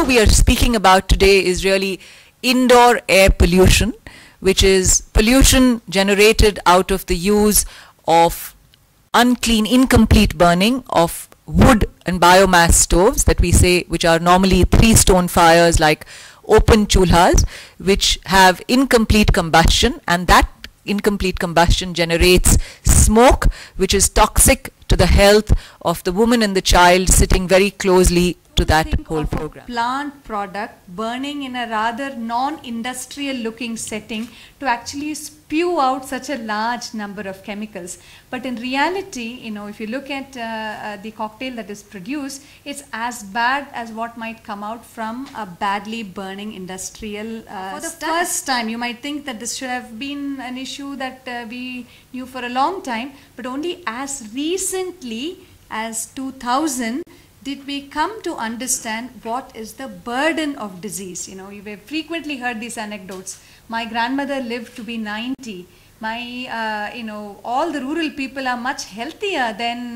we are speaking about today is really indoor air pollution, which is pollution generated out of the use of unclean, incomplete burning of wood and biomass stoves that we say, which are normally 3-stone fires like open chulhas, which have incomplete combustion, and that incomplete combustion generates smoke, which is toxic to the health of the woman and the child sitting very closely to that whole program. Plant product burning in a rather non-industrial looking setting to actually spew out such a large number of chemicals. But in reality, you know, if you look at the cocktail that is produced, it's as bad as what might come out from a badly burning industrial for the first time. You might think that this should have been an issue that we knew for a long time, but only as recently as 2000 did we come to understand what is the burden of disease. You know, you've frequently heard these anecdotes. My grandmother lived to be 90. My, you know, all the rural people are much healthier than,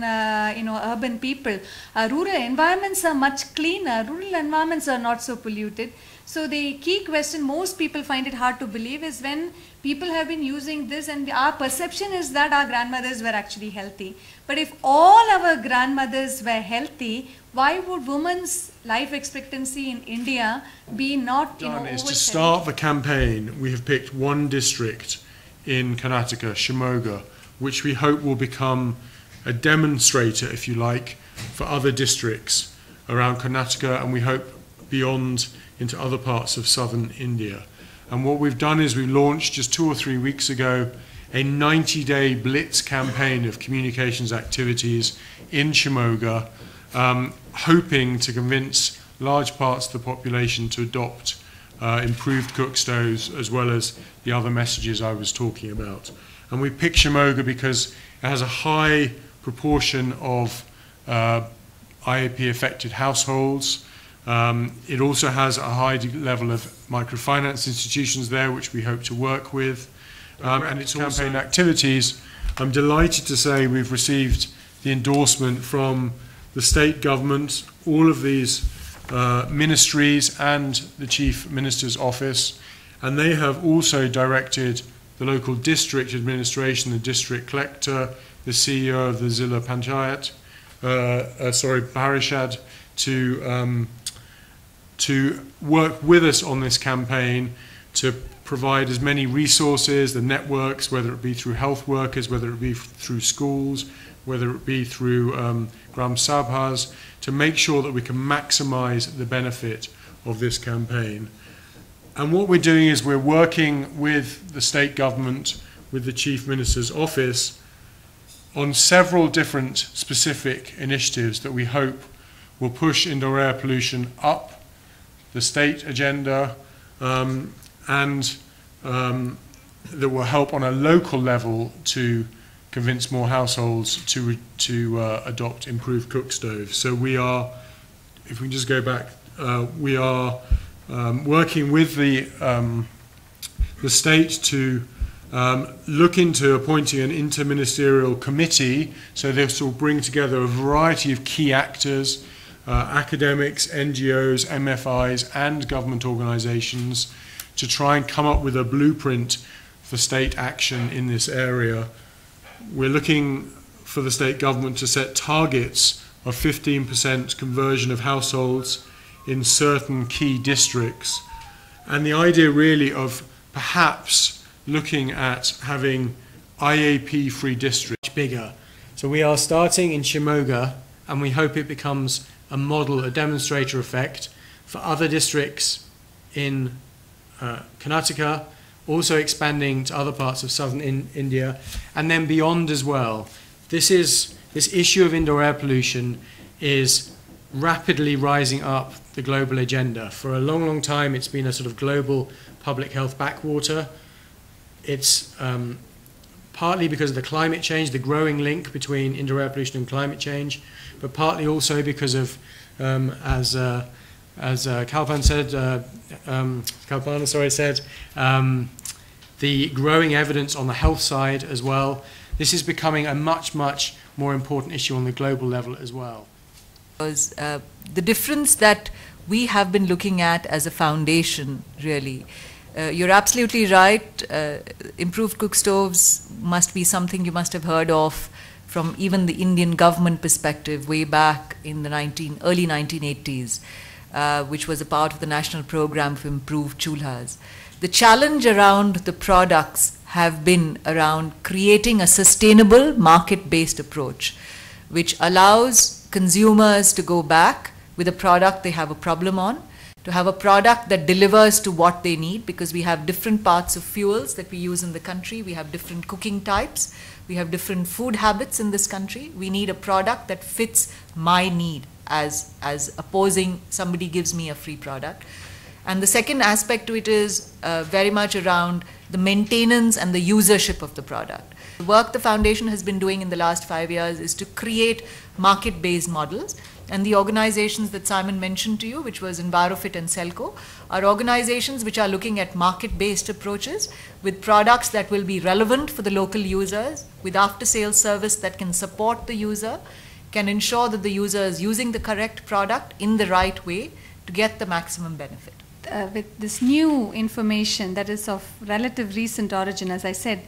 you know, urban people. Rural environments are much cleaner. Rural environments are not so polluted. So the key question most people find it hard to believe is when people have been using this and our perception is that our grandmothers were actually healthy. But if all our grandmothers were healthy, why would women's life expectancy in India be not, you know, is to start the campaign, we have picked one district in Karnataka, Shimoga, which we hope will become a demonstrator, if you like, for other districts around Karnataka, and we hope beyond into other parts of southern India. And what we've done is we launched just 2 or 3 weeks ago a 90-day blitz campaign of communications activities in Shimoga, hoping to convince large parts of the population to adopt improved cook stoves as well as the other messages I was talking about. And we picked Shimoga because it has a high proportion of IAP affected households. It also has a high level of microfinance institutions there, which we hope to work with. And its campaign activities, I'm delighted to say we've received the endorsement from the state government, all of these ministries and the Chief Minister's office, and they have also directed the local district administration, the district collector, the CEO of the Zilla Panchayat, Parishad, to work with us on this campaign to provide as many resources, the networks, whether it be through health workers, whether it be through schools, whether it be through Gram Sabhas, to make sure that we can maximize the benefit of this campaign. And what we're doing is we're working with the state government, with the Chief Minister's office, on several different specific initiatives that we hope will push indoor air pollution up the state agenda, and that will help on a local level to convince more households to adopt improved cook stoves. So we are, if we can just go back, we are working with the state to look into appointing an inter-ministerial committee. So this will bring together a variety of key actors, academics, NGOs, MFIs, and government organizations to try and come up with a blueprint for state action in this area. We're looking for the state government to set targets of 15% conversion of households in certain key districts. And the idea really of perhaps looking at having IAP Free Districts bigger. So we are starting in Shimoga, and we hope it becomes a model, a demonstrator effect for other districts in Karnataka, also expanding to other parts of southern India, and then beyond as well. This issue of indoor air pollution is rapidly rising up the global agenda. For a long, long time, it's been a sort of global public health backwater. It's partly because of the climate change, the growing link between indoor air pollution and climate change, but partly also because of, as Kalpan said, the growing evidence on the health side as well. This is becoming a much, much more important issue on the global level as well. The difference that we have been looking at as a foundation, really. You're absolutely right. Improved cook stoves must be something you must have heard of from even the Indian government perspective way back in the early 1980s, which was a part of the national program for improved chulhas. The challenge around the products have been around creating a sustainable market-based approach, which allows consumers to go back with a product they have a problem on, to have a product that delivers to what they need, because we have different parts of fuels that we use in the country, we have different cooking types, we have different food habits in this country. We need a product that fits my need as opposing somebody gives me a free product. And the second aspect to it is very much around the maintenance and the usership of the product. The work the foundation has been doing in the last 5 years is to create market-based models. And the organizations that Simon mentioned to you, which was EnviroFit and Selco, are organizations which are looking at market-based approaches with products that will be relevant for the local users, with after-sales service that can support the user, can ensure that the user is using the correct product in the right way to get the maximum benefit. With this new information that is of relative recent origin, as I said,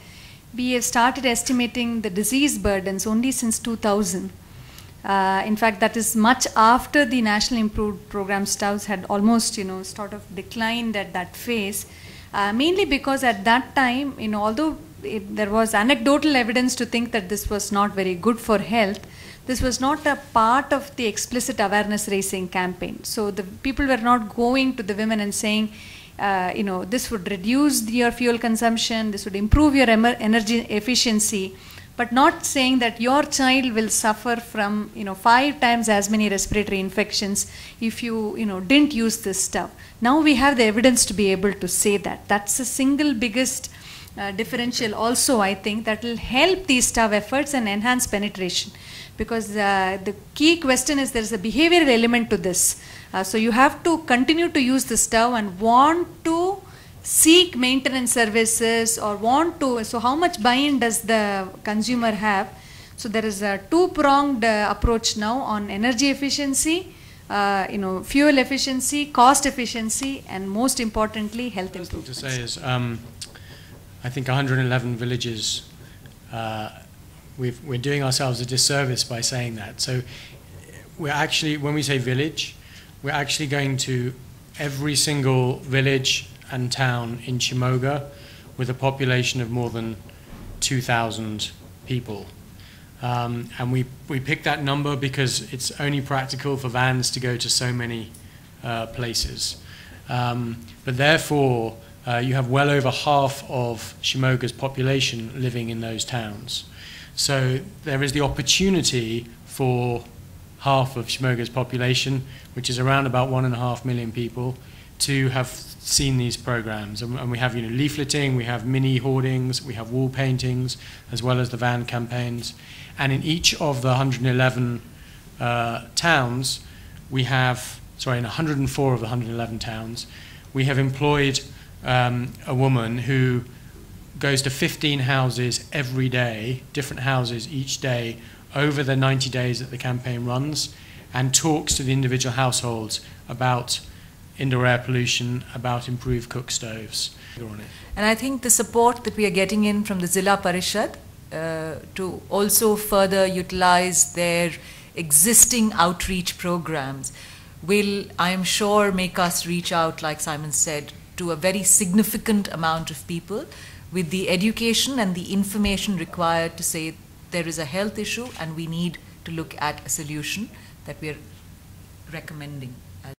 we have started estimating the disease burdens only since 2000. In fact, that is much after the National Improved Program stoves had almost, sort of declined at that phase. Mainly because at that time, although there was anecdotal evidence to think that this was not very good for health, this was not a part of the explicit awareness raising campaign. So the people were not going to the women and saying, this would reduce your fuel consumption, this would improve your energy efficiency, but not saying that your child will suffer from 5 times as many respiratory infections if you didn't use this stuff. Now we have the evidence to be able to say that. That's the single biggest differential also, I think, that will help these stuff efforts and enhance penetration. Because the key question is there is a behavioral element to this. So you have to continue to use the stove and want to seek maintenance services or want to, so how much buy-in does the consumer have? So there is a two-pronged approach now on energy efficiency, fuel efficiency, cost efficiency, and most importantly, health improvement. First thing to say is, I think 111 villages, we're doing ourselves a disservice by saying that. So we're actually, when we say village, we're actually going to every single village and town in Shimoga with a population of more than 2,000 people. And we picked that number because it's only practical for vans to go to so many places. But therefore, you have well over half of Shimoga's population living in those towns. So there is the opportunity for half of Shimoga's population, which is around about 1.5 million people, to have seen these programs. And we have leafleting, we have mini hoardings, we have wall paintings, as well as the van campaigns. And in each of the 111 towns, we have, in 104 of the 111 towns, we have employed a woman who goes to 15 houses every day, different houses each day, over the 90 days that the campaign runs, and talks to the individual households about indoor air pollution, about improved cook stoves. And I think the support that we are getting in from the Zilla Parishad to also further utilize their existing outreach programs will, I am sure, make us reach out, like Simon said, to a very significant amount of people with the education and the information required to say there is a health issue and we need to look at a solution that we are recommending.